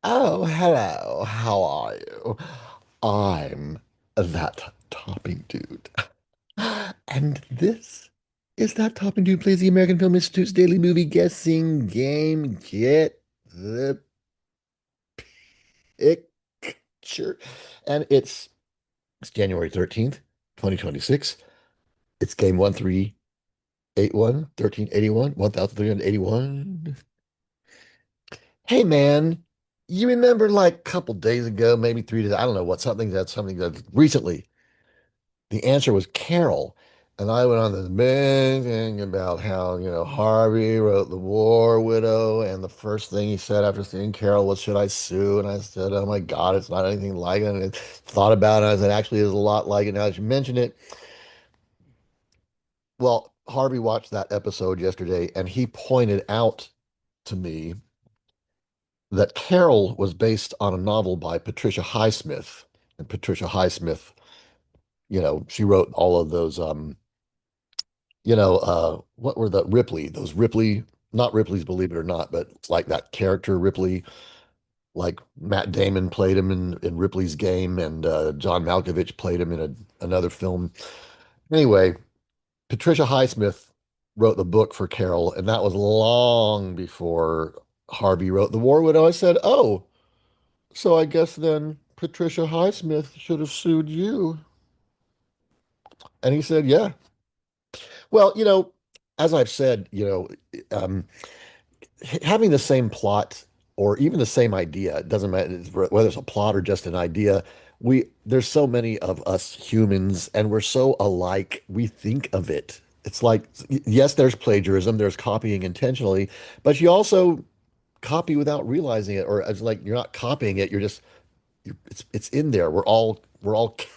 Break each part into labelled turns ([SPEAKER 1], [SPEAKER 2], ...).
[SPEAKER 1] Oh, hello. How are you? I'm that topping dude. And this is that topping dude plays the American Film Institute's daily movie guessing game. Get the picture. And it's January 13th, 2026. It's game 1381, 1381, 1381. Hey man, you remember like a couple days ago, maybe 3 days, I don't know what, something that recently the answer was Carol. And I went on this big thing about how, Harvey wrote The War Widow, and the first thing he said after seeing Carol was, should I sue? And I said, oh my God, it's not anything like it. And I thought about it, and I said, actually, it's a lot like it now that you mention it. Well, Harvey watched that episode yesterday, and he pointed out to me that Carol was based on a novel by Patricia Highsmith. And Patricia Highsmith, she wrote all of those what were the those Ripley, not Ripley's Believe It or Not, but like that character Ripley, like Matt Damon played him in Ripley's Game, and John Malkovich played him in another film. Anyway, Patricia Highsmith wrote the book for Carol, and that was long before Harvey wrote The War Widow. I said, oh, so I guess then Patricia Highsmith should have sued you. And he said, yeah. Well, as I've said, um, having the same plot or even the same idea, it doesn't matter whether it's a plot or just an idea. There's so many of us humans and we're so alike. We think of it. It's like, yes, there's plagiarism, there's copying intentionally, but you also copy without realizing it, or it's like you're not copying it, it's in there. We're all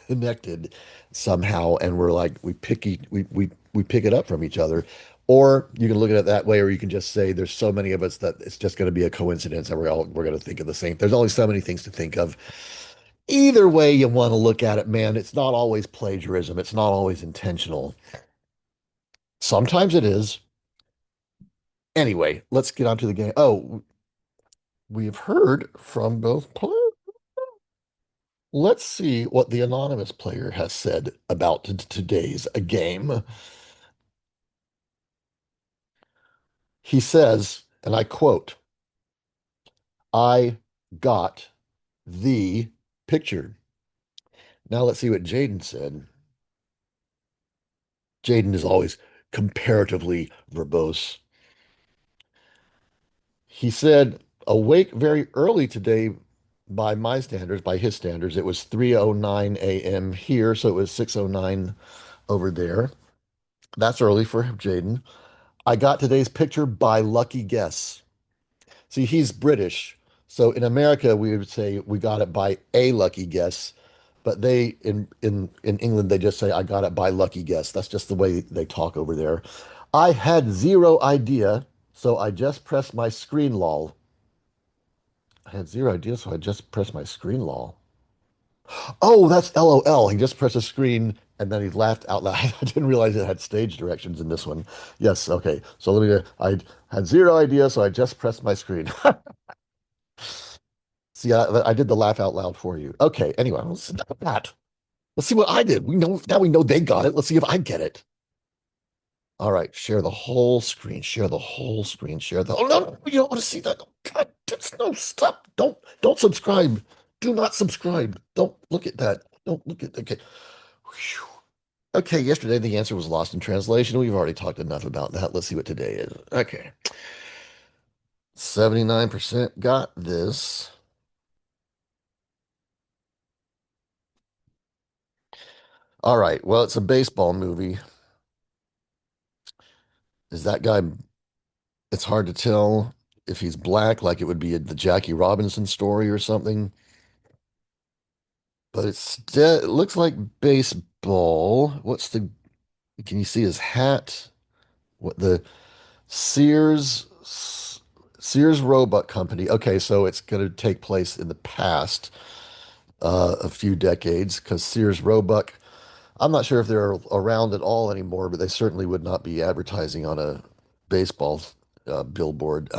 [SPEAKER 1] connected somehow, and we're like we pick it up from each other. Or you can look at it that way, or you can just say there's so many of us that it's just going to be a coincidence, and we're going to think of the same. There's only so many things to think of. Either way you want to look at it, man, it's not always plagiarism. It's not always intentional. Sometimes it is. Anyway, let's get on to the game. Oh, we've heard from both players. Let's see what the anonymous player has said about today's game. He says, and I quote, I got the picture. Now let's see what Jaden said. Jaden is always comparatively verbose. He said, awake very early today by my standards, by his standards. It was 3:09 a.m. here, so it was 6:09 over there. That's early for Jaden. I got today's picture by lucky guess. See, he's British. So in America, we would say we got it by a lucky guess. But they in England, they just say I got it by lucky guess. That's just the way they talk over there. I had zero idea, so I just pressed my screen lol. I had zero idea, so I just pressed my screen lol. Oh, that's LOL. He just pressed a screen and then he laughed out loud. I didn't realize it had stage directions in this one. Yes, okay. So I had zero idea, so I just pressed my screen. See, I did the laugh out loud for you. Okay, anyway, let's see that. Let's see what I did. We know they got it. Let's see if I get it. All right, share the whole screen. Share the whole screen. Share the. Oh no, you don't want to see that. Oh, God, no, stop. Don't subscribe. Do not subscribe. Don't look at that. Don't look at. Okay. Whew. Okay, yesterday the answer was lost in translation. We've already talked enough about that. Let's see what today is. Okay. 79% got this. All right. Well, it's a baseball movie. Is that guy, it's hard to tell if he's black, like it would be the Jackie Robinson story or something, but it looks like baseball. Can you see his hat? What the Sears, Sears Roebuck Company. Okay, so it's going to take place in the past, a few decades, because Sears Roebuck, I'm not sure if they're around at all anymore, but they certainly would not be advertising on a baseball billboard.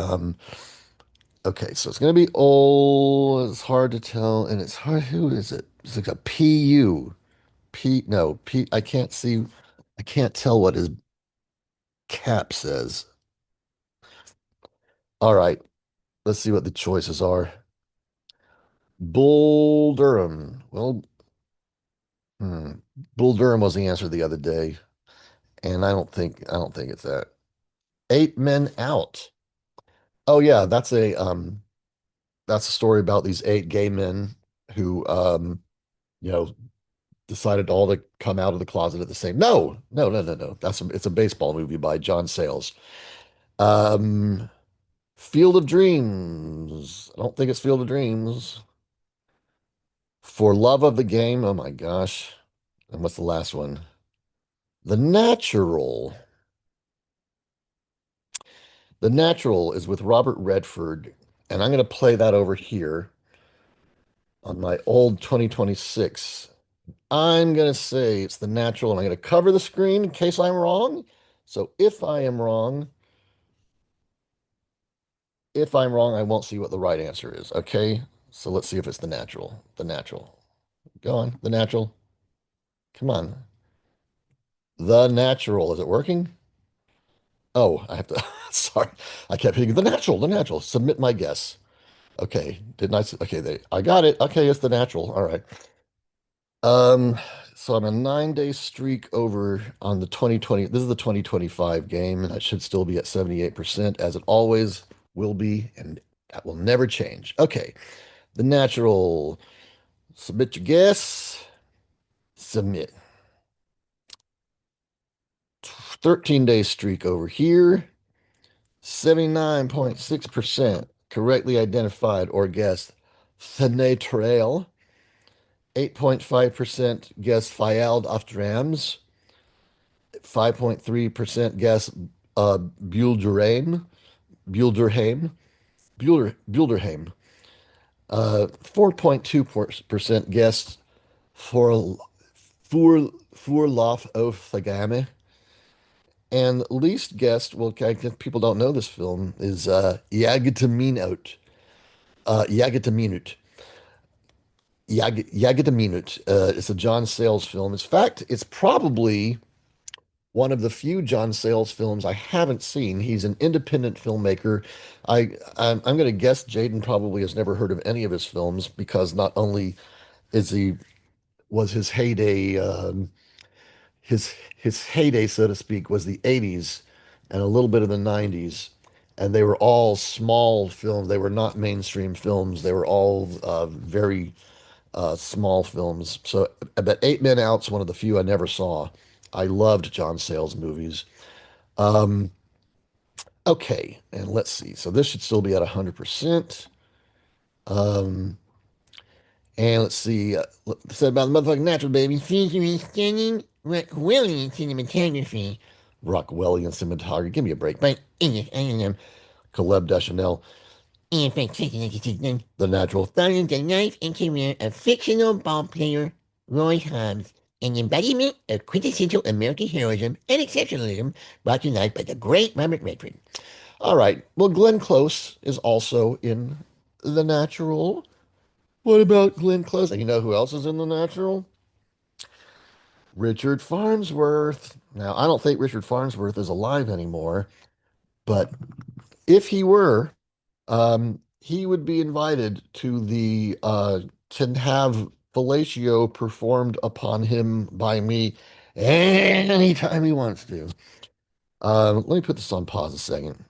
[SPEAKER 1] Okay, so it's gonna be old. It's hard to tell, and it's hard. Who is it? It's like a PU. P. No, P. I can't see. I can't tell what his cap says. All right, let's see what the choices are. Bull Durham. Well, hmm. Bull Durham was the answer the other day, and I don't think it's that. Eight Men Out. Oh yeah, that's a story about these eight gay men who you know decided all to come out of the closet at the same. No, no, no, no, no. It's a baseball movie by John Sayles. Um, Field of Dreams. I don't think it's Field of Dreams. For Love of the Game. Oh my gosh. And what's the last one? The Natural. The Natural is with Robert Redford, and I'm going to play that over here on my old 2026. I'm going to say it's The Natural, and I'm going to cover the screen in case I'm wrong. So if I'm wrong, I won't see what the right answer is. Okay. So let's see if it's The Natural. The Natural. Go on. The Natural. Come on. The Natural. Is it working? Oh, I have to. Sorry. I kept hitting The Natural. The Natural. Submit my guess. Okay. Didn't I? Okay. I got it. Okay. It's The Natural. All right. Um, so I'm a 9 day streak over on the 2020. This is the 2025 game, and that should still be at 78%, as it always will be, and that will never change. Okay. The Natural. Submit your guess. Submit. 13-day streak over here. 79.6% correctly identified or guessed Thane Trail. 8.5% guessed Fayald Aftrams. 5.3% guessed Bueldurheim. Bueldurheim. Bueldurheim. 4.2% guessed for Furlough of Thagame. And least guessed, well, I guess people don't know this film, is Jagdgeminut. Jagdgeminut. Jagdgeminut. It's a John Sayles film. In fact, it's probably one of the few John Sayles films I haven't seen. He's an independent filmmaker. I'm going to guess Jaden probably has never heard of any of his films because not only is he was his heyday his heyday, so to speak, was the 80s and a little bit of the 90s. And they were all small films. They were not mainstream films. They were all very small films. So, but Eight Men Out's one of the few I never saw. I loved John Sayles movies. Um, okay, and let's see. So this should still be at 100%. Um, and let's see. Said about the motherfucking natural baby. Featuring stunning Rockwellian cinematography. Rockwellian cinematography. Give me a break. But English, I am Caleb Deschanel. And for The Natural. Follows the life and career of fictional ball player Roy Hobbs, an embodiment of quintessential American heroism and exceptionalism brought to life by the great Robert Redford. All right. Well, Glenn Close is also in The Natural. What about Glenn Close? And you know who else is in The Natural? Richard Farnsworth. Now, I don't think Richard Farnsworth is alive anymore, but if he were, he would be invited to have fellatio performed upon him by me anytime he wants to. Let me put this on pause a second.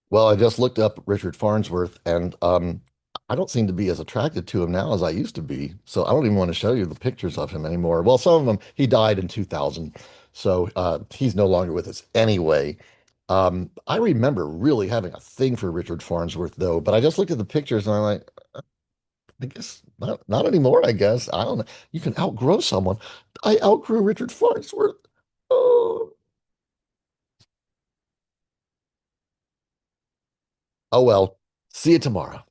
[SPEAKER 1] Well, I just looked up Richard Farnsworth, and I don't seem to be as attracted to him now as I used to be. So I don't even want to show you the pictures of him anymore. Well, some of them, he died in 2000, so he's no longer with us anyway. I remember really having a thing for Richard Farnsworth, though, but I just looked at the pictures and I'm like, I guess not anymore, I guess. I don't know. You can outgrow someone. I outgrew Richard Farnsworth. Oh, oh well. See you tomorrow.